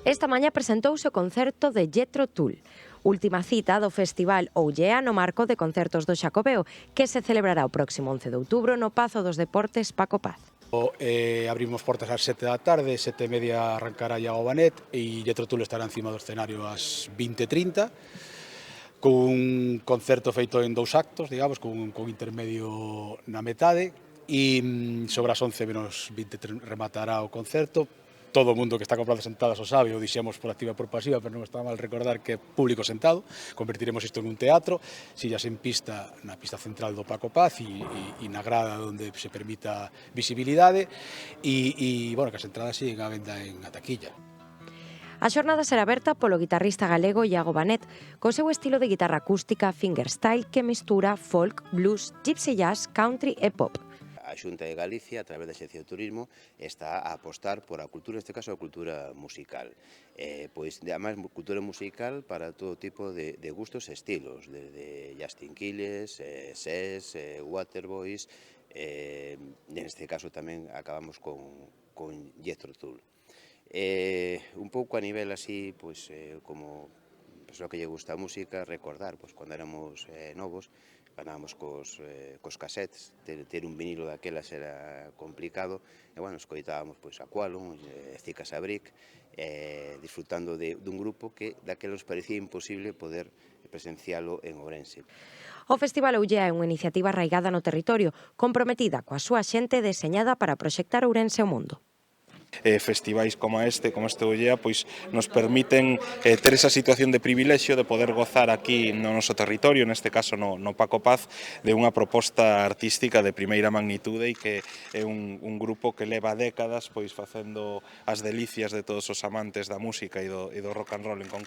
Esta mañá presentouse o concerto de Jethro Tull, última cita do Festival Ollea no marco de concertos do Xacobeo, que se celebrará o próximo 11 de outubro no Pazo dos Deportes Paco Paz. Abrimos portas ás 7 da tarde, 7:30 arrancará Iago Banet e Jethro Tull estará encima do escenario ás 20:30 cun concerto feito en 2 actos, digamos, cun intermedio na metade e sobre as 11:20 rematará o concerto. Todo o mundo que está comprando sentadas o sabe, o dixemos por activa e por pasiva, pero non está mal recordar que é público sentado. Convertiremos isto en un teatro, sillas en pista, na pista central do Paco Paz e na grada onde se permita visibilidade bueno, que as entradas siguen á venda en a taquilla. A xornada será aberta polo guitarrista galego Iago Banet, co seu estilo de guitarra acústica fingerstyle que mistura folk, blues, gypsy jazz, country e pop. A Xunta de Galicia, a través da Xencia de Turismo, está a apostar por a cultura, neste caso a cultura musical. Pois, además, cultura musical para todo tipo de gustos e estilos, desde Justin Quiles, Ses, Waterboys, neste caso tamén acabamos con Jethro Tull. Un pouco a nivel así, pois, como persoa que lle gusta a música, recordar, pois, cando éramos novos, andábamos cos cassettes, ter un vinilo daquelas era complicado, e, bueno, escoitábamos pois a Qualum, Cicas Abric, disfrutando dun grupo que daquelas parecía imposible poder presencialo en Ourense. O Festival Ollea é unha iniciativa arraigada no territorio, comprometida coa súa xente deseñada para proxectar Ourense ao mundo. Festivais como este Ollea, pois nos permiten ter esa situación de privilexio de poder gozar aquí no noso territorio, neste caso no Paco Paz, de unha proposta artística de primeira magnitude e que é un grupo que leva décadas pois facendo as delicias de todos os amantes da música e do rock and roll en concreto.